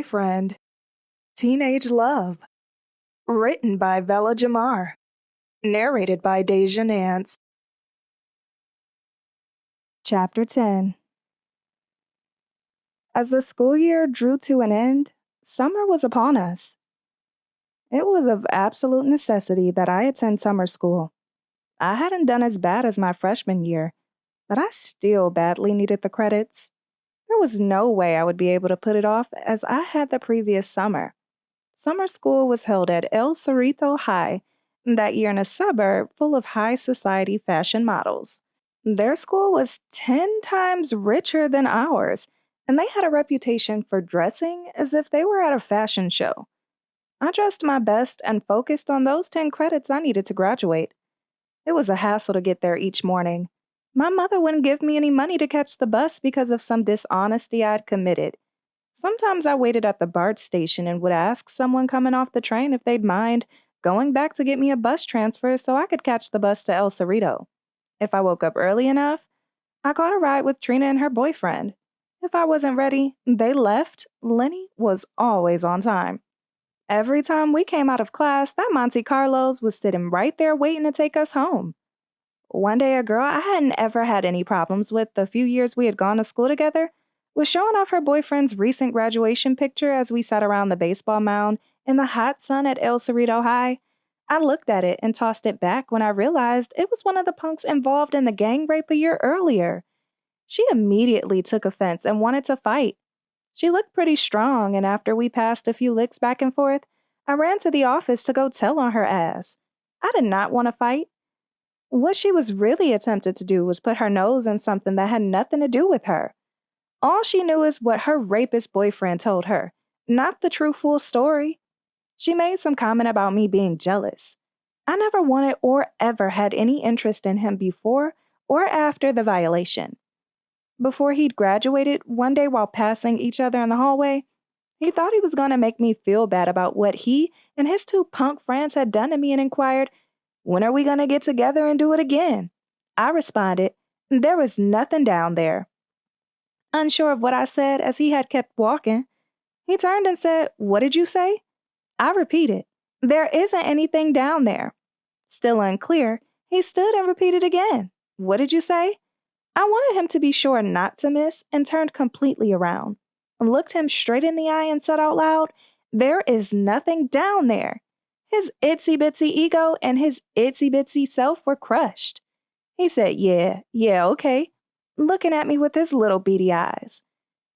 boyfriend. Teenage love. Written by Vella Jamar. Narrated by Deja, Nance. Chapter 10. As the school year drew to an end, summer was upon us. It was of absolute necessity that I attend summer school. I hadn't done as bad as my freshman year, but I still badly needed the credits. There was no way I would be able to put it off as I had the previous summer. Summer school was held at El Cerrito High, that year in a suburb full of high society fashion models. Their school was 10 times richer than ours, and they had a reputation for dressing as if they were at a fashion show. I dressed my best and focused on those 10 credits I needed to graduate. It was a hassle to get there each morning. My mother wouldn't give me any money to catch the bus because of some dishonesty I'd committed. Sometimes I waited at the BART station and would ask someone coming off the train if they'd mind going back to get me a bus transfer so I could catch the bus to El Cerrito. If I woke up early enough, I caught a ride with Trina and her boyfriend. If I wasn't ready, they left. Lenny was always on time. Every time we came out of class, that Monte Carlos was sitting right there waiting to take us home. One day, a girl I hadn't ever had any problems with the few years we had gone to school together was showing off her boyfriend's recent graduation picture as we sat around the baseball mound in the hot sun at El Cerrito High. I looked at it and tossed it back when I realized it was one of the punks involved in the gang rape a year earlier. She immediately took offense and wanted to fight. She looked pretty strong, and after we passed a few licks back and forth, I ran to the office to go tell on her ass. I did not want to fight. What she was really attempted to do was put her nose in something that had nothing to do with her. All she knew is what her rapist boyfriend told her, not the true full story. She made some comment about me being jealous. I never wanted or ever had any interest in him before or after the violation. Before he'd graduated, one day while passing each other in the hallway, he thought he was going to make me feel bad about what he and his two punk friends had done to me and inquired, "When are we going to get together and do it again?" I responded, "There was nothing down there." Unsure of what I said as he had kept walking, he turned and said, "What did you say?" I repeated, "There isn't anything down there." Still unclear, he stood and repeated again, "What did you say?" I wanted him to be sure not to miss and turned completely around, looked him straight in the eye and said out loud, "There is nothing down there." His itsy-bitsy ego and his itsy-bitsy self were crushed. He said, yeah, okay, looking at me with his little beady eyes.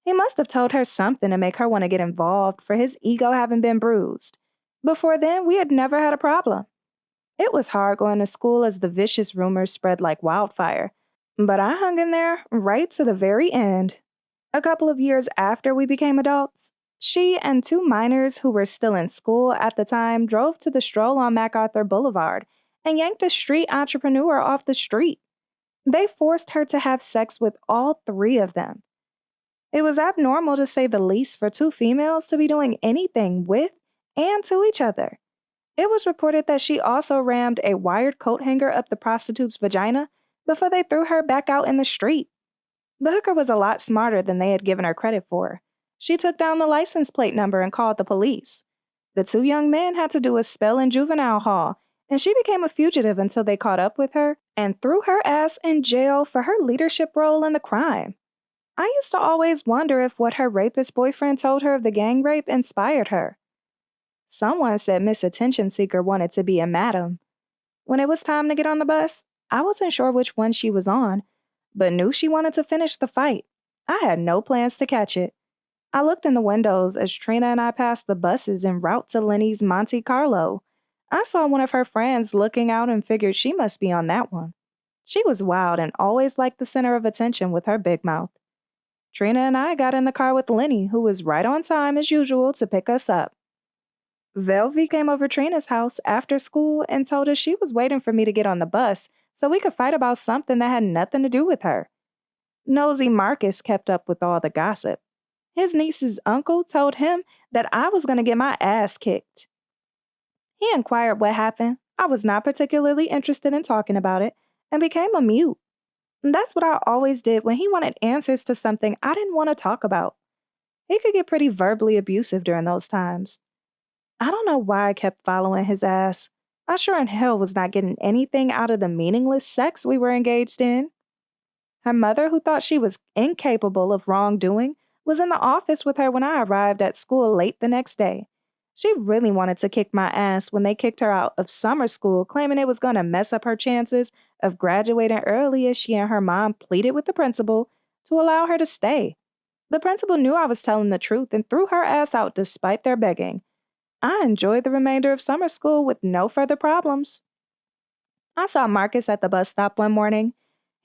He must have told her something to make her want to get involved for his ego having been bruised. Before then, we had never had a problem. It was hard going to school as the vicious rumors spread like wildfire, but I hung in there right to the very end. A couple of years after we became adults, she and two minors who were still in school at the time drove to the stroll on MacArthur Boulevard and yanked a street entrepreneur off the street. They forced her to have sex with all three of them. It was abnormal to say the least for two females to be doing anything with and to each other. It was reported that she also rammed a wired coat hanger up the prostitute's vagina before they threw her back out in the street. The hooker was a lot smarter than they had given her credit for. She took down the license plate number and called the police. The two young men had to do a spell in juvenile hall, and she became a fugitive until they caught up with her and threw her ass in jail for her leadership role in the crime. I used to always wonder if what her rapist boyfriend told her of the gang rape inspired her. Someone said Miss Attention Seeker wanted to be a madam. When it was time to get on the bus, I wasn't sure which one she was on, but knew she wanted to finish the fight. I had no plans to catch it. I looked in the windows as Trina and I passed the buses en route to Lenny's Monte Carlo. I saw one of her friends looking out and figured she must be on that one. She was wild and always liked the center of attention with her big mouth. Trina and I got in the car with Lenny, who was right on time as usual to pick us up. Velvy came over Trina's house after school and told us she was waiting for me to get on the bus so we could fight about something that had nothing to do with her. Nosy Marcus kept up with all the gossip. His niece's uncle told him that I was going to get my ass kicked. He inquired what happened. I was not particularly interested in talking about it and became a mute. That's what I always did when he wanted answers to something I didn't want to talk about. He could get pretty verbally abusive during those times. I don't know why I kept following his ass. I sure in hell was not getting anything out of the meaningless sex we were engaged in. Her mother, who thought she was incapable of wrongdoing, was in the office with her when I arrived at school late the next day. She really wanted to kick my ass when they kicked her out of summer school, claiming it was going to mess up her chances of graduating early as she and her mom pleaded with the principal to allow her to stay. The principal knew I was telling the truth and threw her ass out despite their begging. I enjoyed the remainder of summer school with no further problems. I saw Marcus at the bus stop one morning.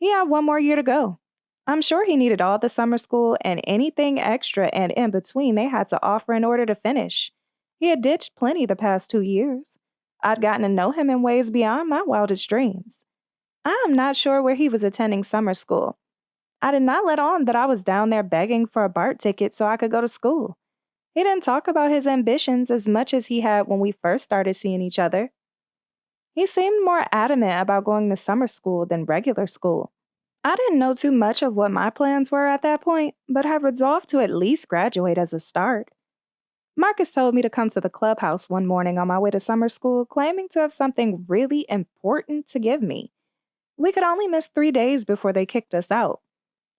He had one more year to go. I'm sure he needed all the summer school and anything extra and in between they had to offer in order to finish. He had ditched plenty the past 2 years. I'd gotten to know him in ways beyond my wildest dreams. I am not sure where he was attending summer school. I did not let on that I was down there begging for a BART ticket so I could go to school. He didn't talk about his ambitions as much as he had when we first started seeing each other. He seemed more adamant about going to summer school than regular school. I didn't know too much of what my plans were at that point, but had resolved to at least graduate as a start. Marcus told me to come to the clubhouse one morning on my way to summer school, claiming to have something really important to give me. We could only miss 3 days before they kicked us out.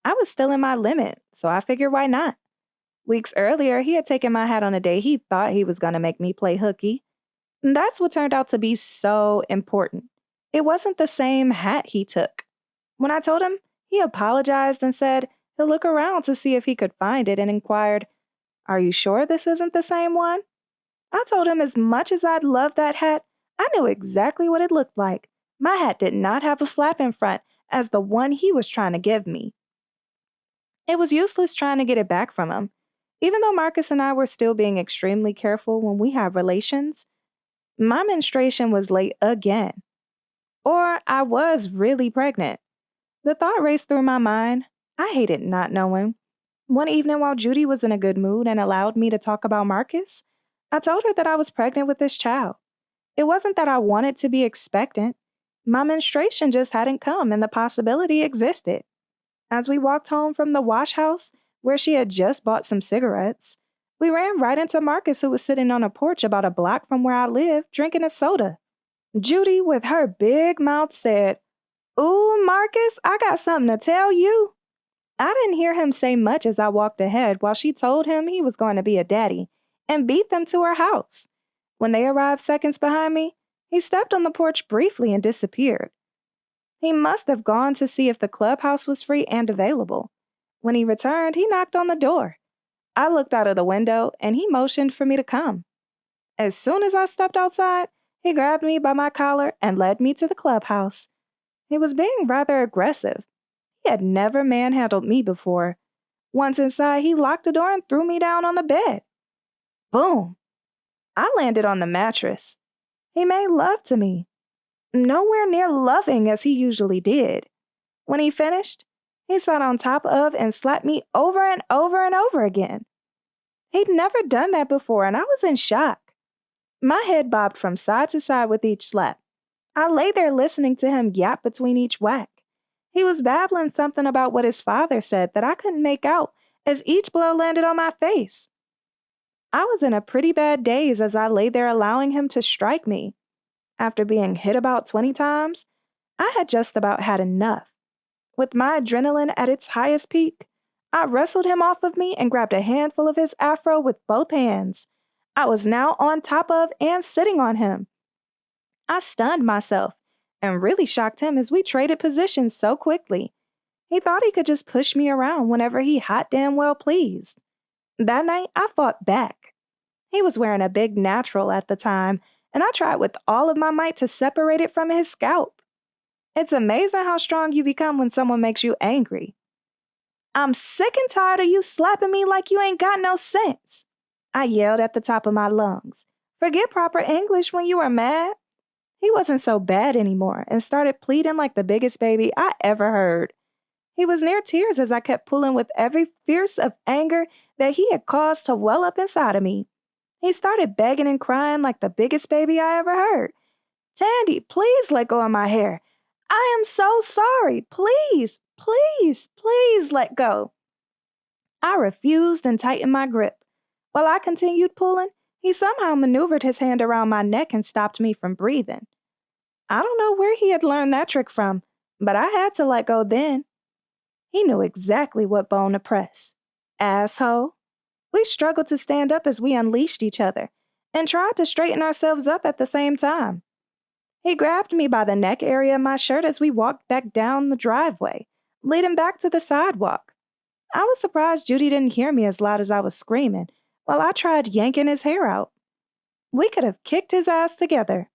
I was still in my limit, so I figured why not? Weeks earlier, he had taken my hat on a day he thought he was going to make me play hooky. And that's what turned out to be so important. It wasn't the same hat he took. When I told him, he apologized and said he'll look around to see if he could find it and inquired, "Are you sure this isn't the same one?" I told him as much as I'd loved that hat, I knew exactly what it looked like. My hat did not have a flap in front as the one he was trying to give me. It was useless trying to get it back from him. Even though Marcus and I were still being extremely careful when we have relations, my menstruation was late again. Or I was really pregnant. The thought raced through my mind. I hated not knowing. One evening while Judy was in a good mood and allowed me to talk about Marcus, I told her that I was pregnant with this child. It wasn't that I wanted to be expectant. My menstruation just hadn't come and the possibility existed. As we walked home from the wash house, where she had just bought some cigarettes, we ran right into Marcus, who was sitting on a porch about a block from where I live, drinking a soda. Judy, with her big mouth, said, "Ooh, Marcus, I got something to tell you." I didn't hear him say much as I walked ahead while she told him he was going to be a daddy and beat them to her house. When they arrived seconds behind me, he stepped on the porch briefly and disappeared. He must have gone to see if the clubhouse was free and available. When he returned, he knocked on the door. I looked out of the window and he motioned for me to come. As soon as I stepped outside, he grabbed me by my collar and led me to the clubhouse. He was being rather aggressive. He had never manhandled me before. Once inside, he locked the door and threw me down on the bed. Boom! I landed on the mattress. He made love to me. Nowhere near loving as he usually did. When he finished, he sat on top of and slapped me over and over and over again. He'd never done that before, and I was in shock. My head bobbed from side to side with each slap. I lay there listening to him yap between each whack. He was babbling something about what his father said that I couldn't make out as each blow landed on my face. I was in a pretty bad daze as I lay there allowing him to strike me. After being hit about 20 times, I had just about had enough. With my adrenaline at its highest peak, I wrestled him off of me and grabbed a handful of his afro with both hands. I was now on top of and sitting on him. I stunned myself and really shocked him as we traded positions so quickly. He thought he could just push me around whenever he hot damn well pleased. That night, I fought back. He was wearing a big natural at the time, and I tried with all of my might to separate it from his scalp. It's amazing how strong you become when someone makes you angry. "I'm sick and tired of you slapping me like you ain't got no sense," I yelled at the top of my lungs. "Forget proper English when you are mad." He wasn't so bad anymore and started pleading like the biggest baby I ever heard. He was near tears as I kept pulling with every fierce of anger that he had caused to well up inside of me. He started begging and crying like the biggest baby I ever heard. "Tandy, please let go of my hair. I am so sorry. Please, please, please let go." I refused and tightened my grip. While I continued pulling, he somehow maneuvered his hand around my neck and stopped me from breathing. I don't know where he had learned that trick from, but I had to let go then. He knew exactly what bone to press. Asshole. We struggled to stand up as we unleashed each other and tried to straighten ourselves up at the same time. He grabbed me by the neck area of my shirt as we walked back down the driveway, leading back to the sidewalk. I was surprised Judy didn't hear me as loud as I was screaming while I tried yanking his hair out. We could have kicked his ass together.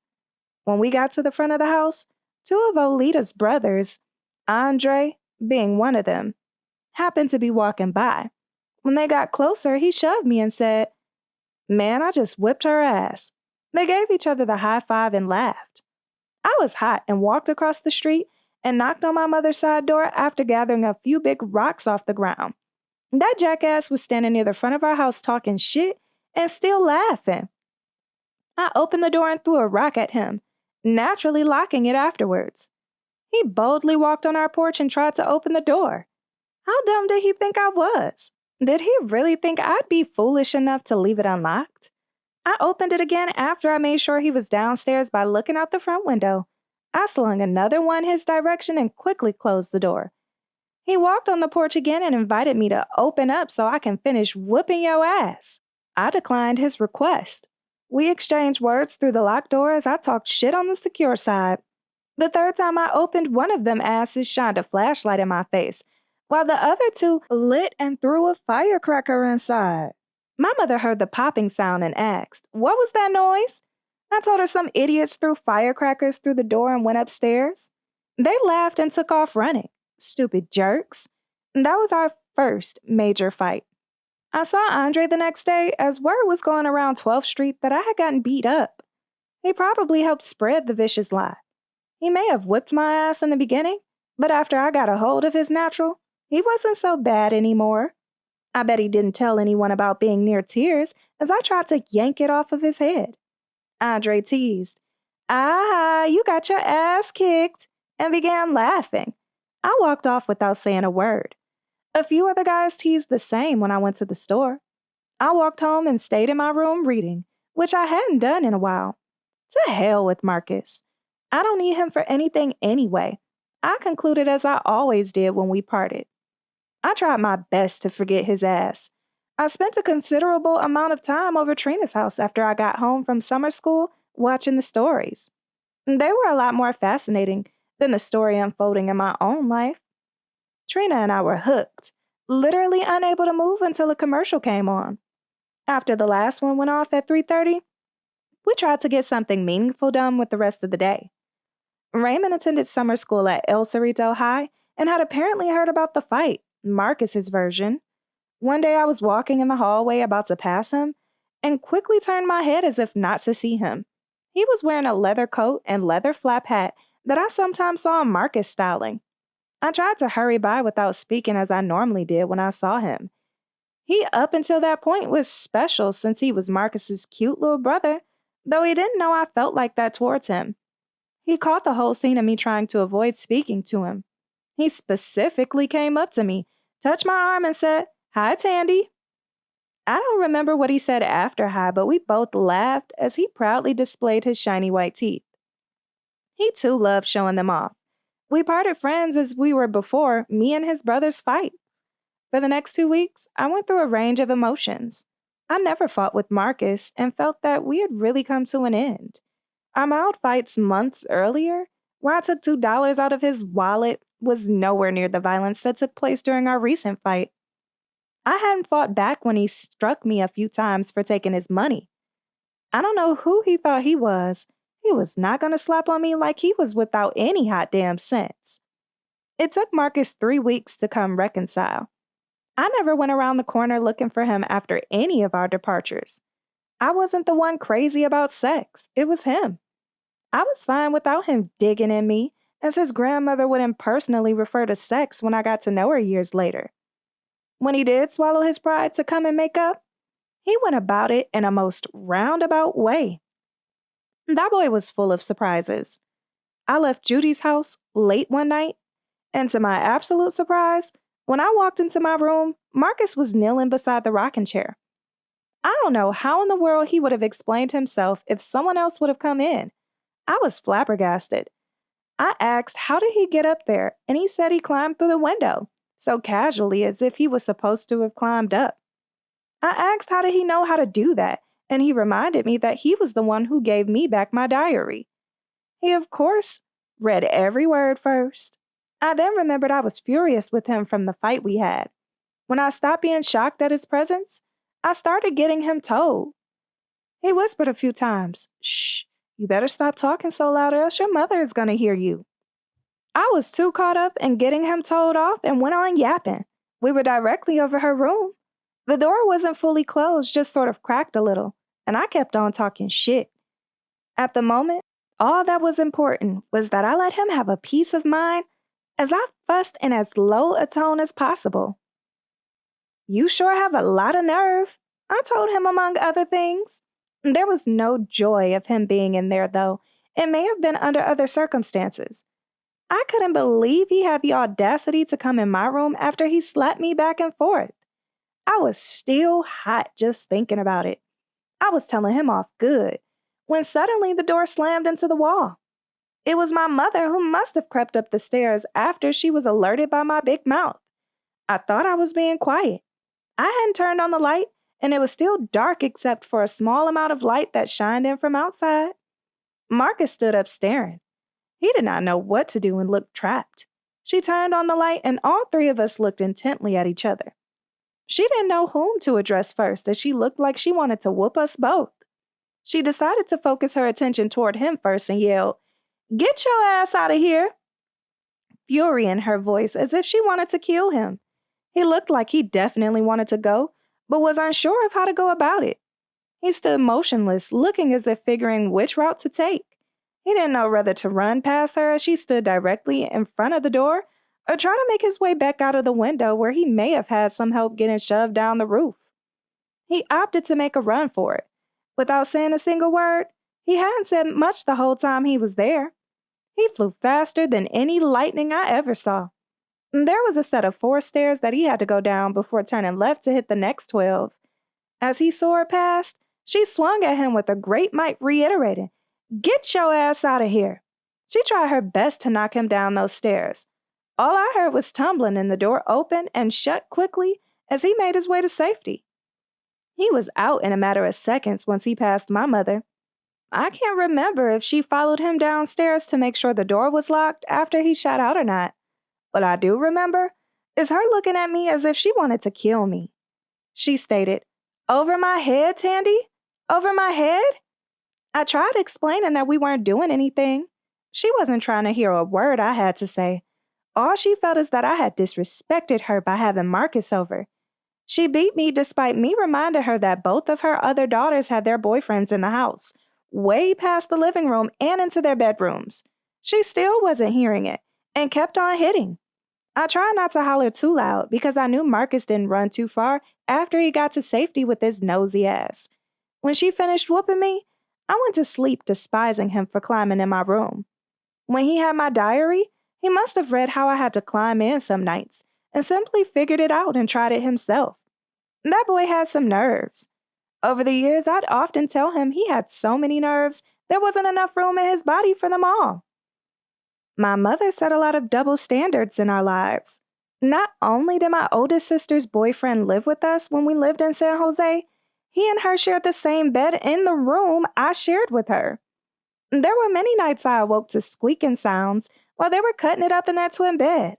When we got to the front of the house, two of Olita's brothers, Andre being one of them, happened to be walking by. When they got closer, he shoved me and said, "Man, I just whipped her ass." They gave each other the high five and laughed. I was hot and walked across the street and knocked on my mother's side door after gathering a few big rocks off the ground. That jackass was standing near the front of our house talking shit and still laughing. I opened the door and threw a rock at him, naturally locking it afterwards. He boldly walked on our porch and tried to open the door. How dumb did he think I was? Did he really think I'd be foolish enough to leave it unlocked? I opened it again after I made sure he was downstairs by looking out the front window. I slung another one his direction and quickly closed the door. He walked on the porch again and invited me to open up so I can finish whooping your ass. I declined his request. We exchanged words through the locked door as I talked shit on the secure side. The third time I opened, one of them asses shined a flashlight in my face, while the other two lit and threw a firecracker inside. My mother heard the popping sound and asked, "What was that noise?" I told her some idiots threw firecrackers through the door and went upstairs. They laughed and took off running. Stupid jerks. That was our first major fight. I saw Andre the next day as word was going around 12th Street that I had gotten beat up. He probably helped spread the vicious lie. He may have whipped my ass in the beginning, but after I got a hold of his natural, he wasn't so bad anymore. I bet he didn't tell anyone about being near tears as I tried to yank it off of his head. Andre teased, "Ah, you got your ass kicked," and began laughing. I walked off without saying a word. A few other guys teased the same when I went to the store. I walked home and stayed in my room reading, which I hadn't done in a while. To hell with Marcus. I don't need him for anything anyway. I concluded as I always did when we parted. I tried my best to forget his ass. I spent a considerable amount of time over Trina's house after I got home from summer school watching the stories. They were a lot more fascinating than the story unfolding in my own life. Trina and I were hooked, literally unable to move until a commercial came on. After the last one went off at 3:30, we tried to get something meaningful done with the rest of the day. Raymond attended summer school at El Cerrito High and had apparently heard about the fight, Marcus's version. One day I was walking in the hallway about to pass him and quickly turned my head as if not to see him. He was wearing a leather coat and leather flap hat that I sometimes saw Marcus styling. I tried to hurry by without speaking as I normally did when I saw him. He, up until that point, was special since he was Marcus's cute little brother, though he didn't know I felt like that towards him. He caught the whole scene of me trying to avoid speaking to him. He specifically came up to me, touched my arm, and said, "Hi, Tandy." I don't remember what he said after hi, but we both laughed as he proudly displayed his shiny white teeth. He too loved showing them off. We parted friends as we were before me and his brother's fight. For the next 2 weeks, I went through a range of emotions. I never fought with Marcus and felt that we had really come to an end. Our mild fights months earlier, where I took $2 out of his wallet, was nowhere near the violence that took place during our recent fight. I hadn't fought back when he struck me a few times for taking his money. I don't know who he thought he was. He was not going to slap on me like he was without any hot damn sense. It took Marcus 3 weeks to come reconcile. I never went around the corner looking for him after any of our departures. I wasn't the one crazy about sex. It was him. I was fine without him digging in me, as his grandmother would impersonally refer to sex when I got to know her years later. When he did swallow his pride to come and make up, he went about it in a most roundabout way. That boy was full of surprises. I left Judy's house late one night, and to my absolute surprise, when I walked into my room, Marcus was kneeling beside the rocking chair. I don't know how in the world he would have explained himself if someone else would have come in. I was flabbergasted. I asked how did he get up there, and he said he climbed through the window, so casually as if he was supposed to have climbed up. I asked how did he know how to do that, and he reminded me that he was the one who gave me back my diary. He, of course, read every word first. I then remembered I was furious with him from the fight we had. When I stopped being shocked at his presence, I started getting him told. He whispered a few times, "Shh, you better stop talking so loud or else your mother is going to hear you." I was too caught up in getting him told off and went on yapping. We were directly over her room. The door wasn't fully closed, just sort of cracked a little, and I kept on talking shit. At the moment, all that was important was that I let him have a peace of mind as I fussed in as low a tone as possible. "You sure have a lot of nerve," I told him among other things. There was no joy of him being in there, though. It may have been under other circumstances. I couldn't believe he had the audacity to come in my room after he slapped me back and forth. I was still hot just thinking about it. I was telling him off good, when suddenly the door slammed into the wall. It was my mother who must have crept up the stairs after she was alerted by my big mouth. I thought I was being quiet. I hadn't turned on the light, and it was still dark except for a small amount of light that shined in from outside. Marcus stood up staring. He did not know what to do and looked trapped. She turned on the light, and all three of us looked intently at each other. She didn't know whom to address first, as she looked like she wanted to whoop us both. She decided to focus her attention toward him first and yelled, "Get your ass out of here!" Fury in her voice, as if she wanted to kill him. He looked like he definitely wanted to go, but was unsure of how to go about it. He stood motionless, looking as if figuring which route to take. He didn't know whether to run past her as she stood directly in front of the door, or try to make his way back out of the window where he may have had some help getting shoved down the roof. He opted to make a run for it. Without saying a single word, he hadn't said much the whole time he was there. He flew faster than any lightning I ever saw. There was a set of 4 stairs that he had to go down before turning left to hit the next 12. As he soared past, she swung at him with a great might, reiterating, "Get your ass out of here." She tried her best to knock him down those stairs. All I heard was tumbling and the door opened and shut quickly as he made his way to safety. He was out in a matter of seconds once he passed my mother. I can't remember if she followed him downstairs to make sure the door was locked after he shot out or not. What I do remember is her looking at me as if she wanted to kill me. She stated, "Over my head, Tandy? Over my head?" I tried explaining that we weren't doing anything. She wasn't trying to hear a word I had to say. All she felt is that I had disrespected her by having Marcus over. She beat me despite me reminding her that both of her other daughters had their boyfriends in the house, way past the living room and into their bedrooms. She still wasn't hearing it and kept on hitting. I tried not to holler too loud because I knew Marcus didn't run too far after he got to safety with his nosy ass. When she finished whooping me, I went to sleep despising him for climbing in my room. When he had my diary, he must have read how I had to climb in some nights and simply figured it out and tried it himself. That boy had some nerves. Over the years, I'd often tell him he had so many nerves, there wasn't enough room in his body for them all. My mother set a lot of double standards in our lives. Not only did my oldest sister's boyfriend live with us when we lived in San Jose, he and her shared the same bed in the room I shared with her. There were many nights I awoke to squeaking sounds while they were cutting it up in that twin bed.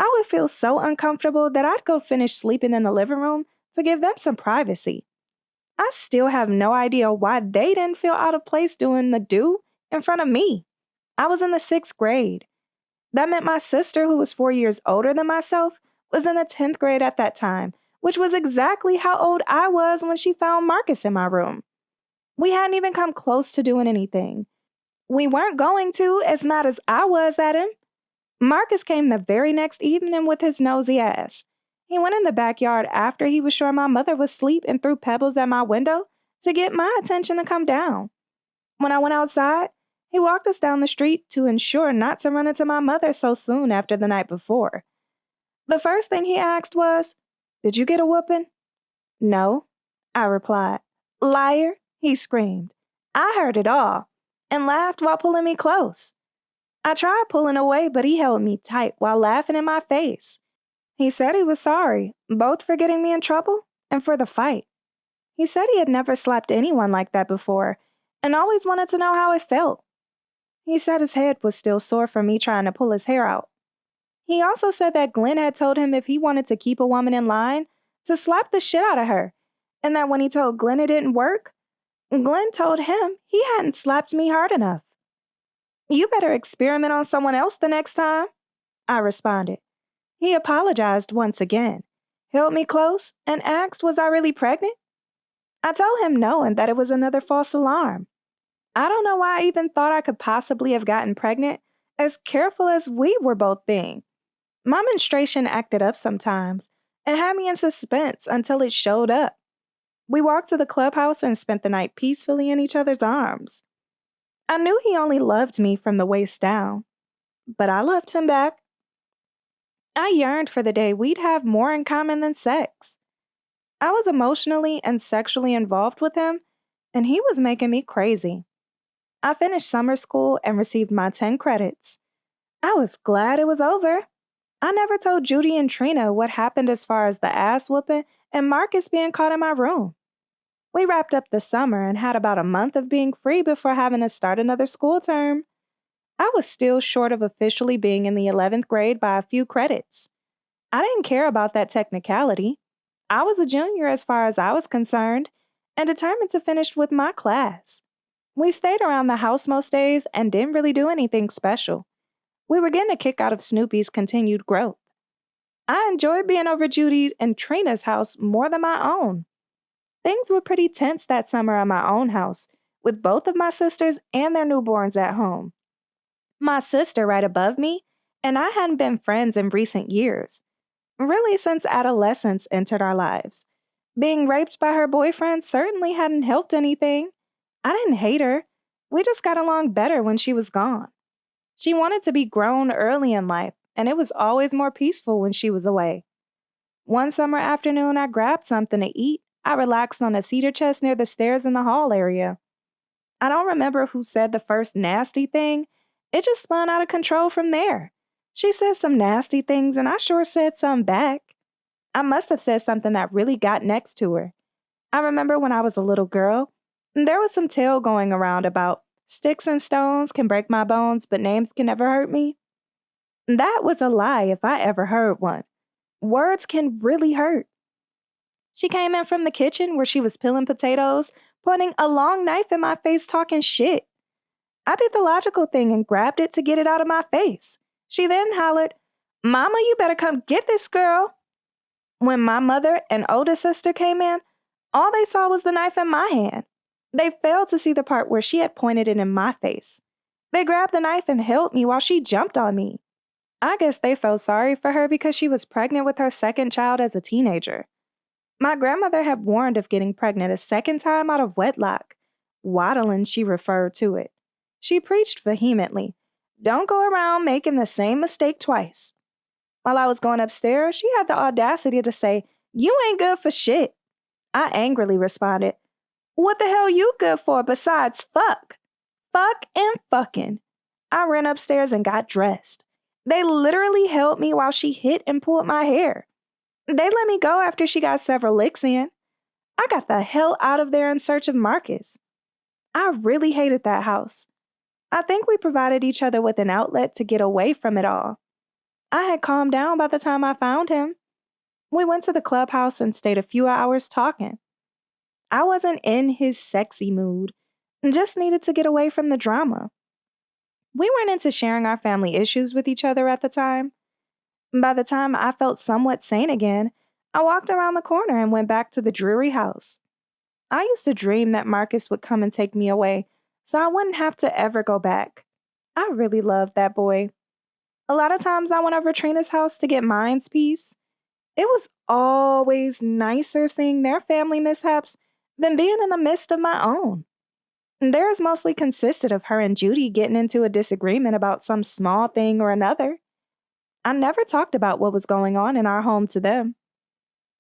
I would feel so uncomfortable that I'd go finish sleeping in the living room to give them some privacy. I still have no idea why they didn't feel out of place doing the do in front of me. I was in the 6th grade. That meant my sister, who was 4 years older than myself, was in the 10th grade at that time, which was exactly how old I was when she found Marcus in my room. We hadn't even come close to doing anything. We weren't going to, as mad as I was at him. Marcus came the very next evening with his nosy ass. He went in the backyard after he was sure my mother was asleep and threw pebbles at my window to get my attention to come down. When I went outside, he walked us down the street to ensure not to run into my mother so soon after the night before. The first thing he asked was, Did you get a whooping? No, I replied. Liar, he screamed. I heard it all and laughed while pulling me close. I tried pulling away, but he held me tight while laughing in my face. He said he was sorry, both for getting me in trouble and for the fight. He said he had never slapped anyone like that before and always wanted to know how it felt. He said his head was still sore from me trying to pull his hair out. He also said that Glenn had told him if he wanted to keep a woman in line, to slap the shit out of her, and that when he told Glenn it didn't work, Glenn told him he hadn't slapped me hard enough. You better experiment on someone else the next time, I responded. He apologized once again, held me close, and asked was I really pregnant? I told him no and that it was another false alarm. I don't know why I even thought I could possibly have gotten pregnant, as careful as we were both being. My menstruation acted up sometimes and had me in suspense until it showed up. We walked to the clubhouse and spent the night peacefully in each other's arms. I knew he only loved me from the waist down, but I loved him back. I yearned for the day we'd have more in common than sex. I was emotionally and sexually involved with him, and he was making me crazy. I finished summer school and received my 10 credits. I was glad it was over. I never told Judy and Trina what happened as far as the ass whooping and Marcus being caught in my room. We wrapped up the summer and had about a month of being free before having to start another school term. I was still short of officially being in the 11th grade by a few credits. I didn't care about that technicality. I was a junior as far as I was concerned and determined to finish with my class. We stayed around the house most days and didn't really do anything special. We were getting a kick out of Snoopy's continued growth. I enjoyed being over Judy's and Trina's house more than my own. Things were pretty tense that summer at my own house, with both of my sisters and their newborns at home. My sister right above me, and I hadn't been friends in recent years. Really, since adolescence entered our lives. Being raped by her boyfriend certainly hadn't helped anything. I didn't hate her. We just got along better when she was gone. She wanted to be grown early in life, and it was always more peaceful when she was away. One summer afternoon, I grabbed something to eat. I relaxed on a cedar chest near the stairs in the hall area. I don't remember who said the first nasty thing. It just spun out of control from there. She said some nasty things, and I sure said some back. I must have said something that really got next to her. I remember when I was a little girl, there was some tale going around about sticks and stones can break my bones, but names can never hurt me. That was a lie if I ever heard one. Words can really hurt. She came in from the kitchen where she was peeling potatoes, pointing a long knife in my face talking shit. I did the logical thing and grabbed it to get it out of my face. She then hollered, "Mama, you better come get this girl." When my mother and older sister came in, all they saw was the knife in my hand. They failed to see the part where she had pointed it in my face. They grabbed the knife and held me while she jumped on me. I guess they felt sorry for her because she was pregnant with her second child as a teenager. My grandmother had warned of getting pregnant a second time out of wedlock. Waddling, she referred to it. She preached vehemently, "Don't go around making the same mistake twice." While I was going upstairs, she had the audacity to say, "You ain't good for shit." I angrily responded, "What the hell you good for besides fuck? Fuck and fucking." I ran upstairs and got dressed. They literally held me while she hit and pulled my hair. They let me go after she got several licks in. I got the hell out of there in search of Marcus. I really hated that house. I think we provided each other with an outlet to get away from it all. I had calmed down by the time I found him. We went to the clubhouse and stayed a few hours talking. I wasn't in his sexy mood, just needed to get away from the drama. We weren't into sharing our family issues with each other at the time. By the time I felt somewhat sane again, I walked around the corner and went back to the dreary house. I used to dream that Marcus would come and take me away, so I wouldn't have to ever go back. I really loved that boy. A lot of times I went over Trina's house to get Mind's peace. It was always nicer seeing their family mishaps than being in the midst of my own. Theirs mostly consisted of her and Judy getting into a disagreement about some small thing or another. I never talked about what was going on in our home to them.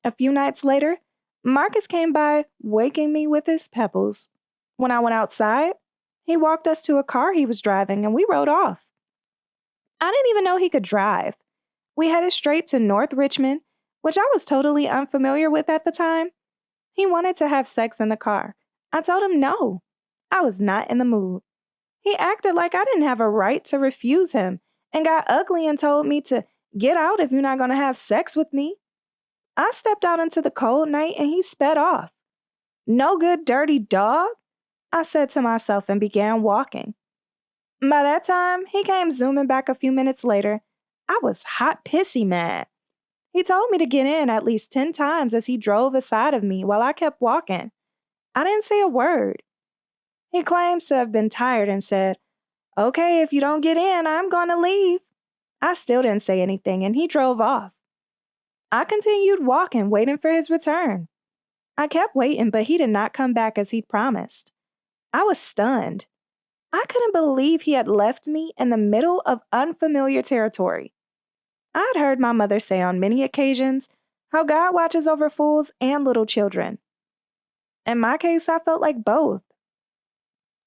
A few nights later, Marcus came by, waking me with his pebbles. When I went outside, he walked us to a car he was driving and we rode off. I didn't even know he could drive. We headed straight to North Richmond, which I was totally unfamiliar with at the time. He wanted to have sex in the car. I told him no. I was not in the mood. He acted like I didn't have a right to refuse him and got ugly and told me to get out if you're not going to have sex with me. I stepped out into the cold night and he sped off. No good, dirty dog, I said to myself and began walking. By that time, he came zooming back a few minutes later. I was hot pissy mad. He told me to get in at least 10 times as he drove aside of me while I kept walking. I didn't say a word. He claims to have been tired and said, "Okay, if you don't get in, I'm going to leave." I still didn't say anything and he drove off. I continued walking, waiting for his return. I kept waiting, but he did not come back as he'd promised. I was stunned. I couldn't believe he had left me in the middle of unfamiliar territory. I had heard my mother say on many occasions how God watches over fools and little children. In my case, I felt like both.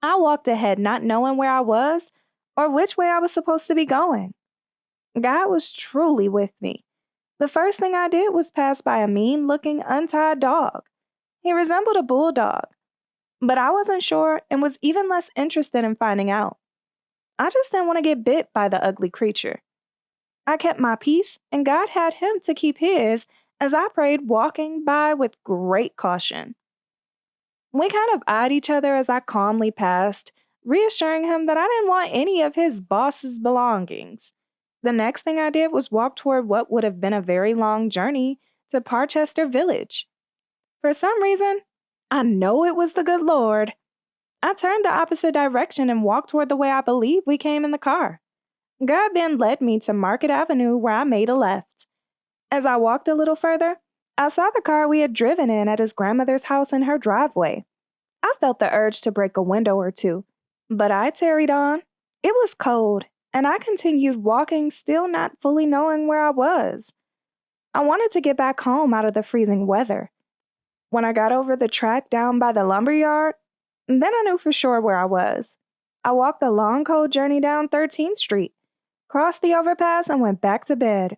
I walked ahead not knowing where I was or which way I was supposed to be going. God was truly with me. The first thing I did was pass by a mean-looking, untied dog. He resembled a bulldog, but I wasn't sure and was even less interested in finding out. I just didn't want to get bit by the ugly creature. I kept my peace, and God had him to keep his as I prayed, walking by with great caution. We kind of eyed each other as I calmly passed, reassuring him that I didn't want any of his boss's belongings. The next thing I did was walk toward what would have been a very long journey to Parchester Village. For some reason, I know it was the good Lord. I turned the opposite direction and walked toward the way I believe we came in the car. God then led me to Market Avenue where I made a left. As I walked a little further, I saw the car we had driven in at his grandmother's house in her driveway. I felt the urge to break a window or two, but I tarried on. It was cold, and I continued walking, still not fully knowing where I was. I wanted to get back home out of the freezing weather. When I got over the track down by the lumberyard, then I knew for sure where I was. I walked the long, cold journey down 13th Street, crossed the overpass, and went back to bed.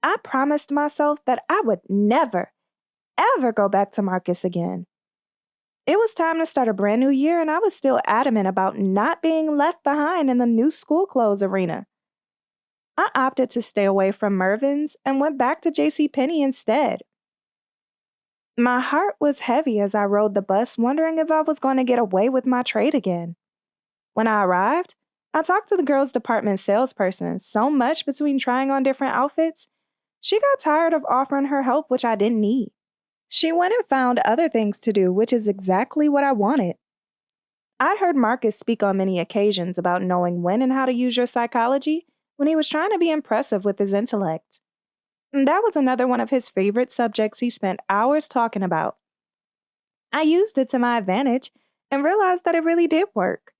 I promised myself that I would never, ever go back to Marcus again. It was time to start a brand new year, and I was still adamant about not being left behind in the new school clothes arena. I opted to stay away from Mervyn's and went back to JCPenney instead. My heart was heavy as I rode the bus, wondering if I was going to get away with my trade again. When I arrived, I talked to the girls' department salesperson so much between trying on different outfits, she got tired of offering her help, which I didn't need. She went and found other things to do, which is exactly what I wanted. I'd heard Marcus speak on many occasions about knowing when and how to use your psychology when he was trying to be impressive with his intellect. And that was another one of his favorite subjects he spent hours talking about. I used it to my advantage and realized that it really did work.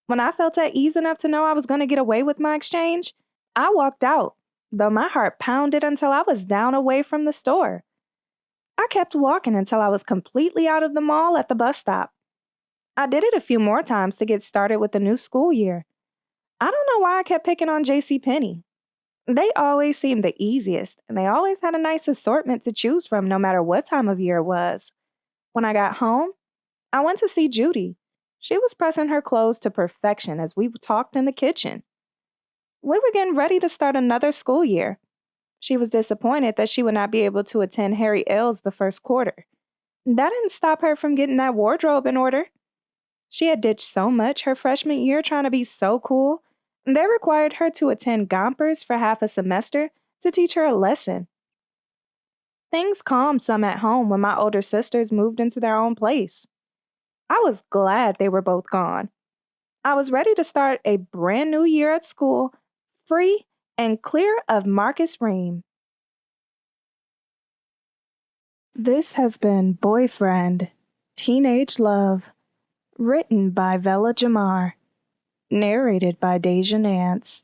When I felt at ease enough to know I was going to get away with my exchange, I walked out, though my heart pounded until I was down away from the store. I kept walking until I was completely out of the mall at the bus stop. I did it a few more times to get started with the new school year. I don't know why I kept picking on JCPenney. They always seemed the easiest, and they always had a nice assortment to choose from no matter what time of year it was. When I got home, I went to see Judy. She was pressing her clothes to perfection as we talked in the kitchen. We were getting ready to start another school year. She was disappointed that she would not be able to attend Harry L's the first quarter. That didn't stop her from getting that wardrobe in order. She had ditched so much her freshman year trying to be so cool, they required her to attend Gompers for half a semester to teach her a lesson. Things calmed some at home when my older sisters moved into their own place. I was glad they were both gone. I was ready to start a brand new year at school, free and clear of Marcus Ream. This has been Boyfriend, Teenage Love, written by Vella Jamar, narrated by Deja Nance.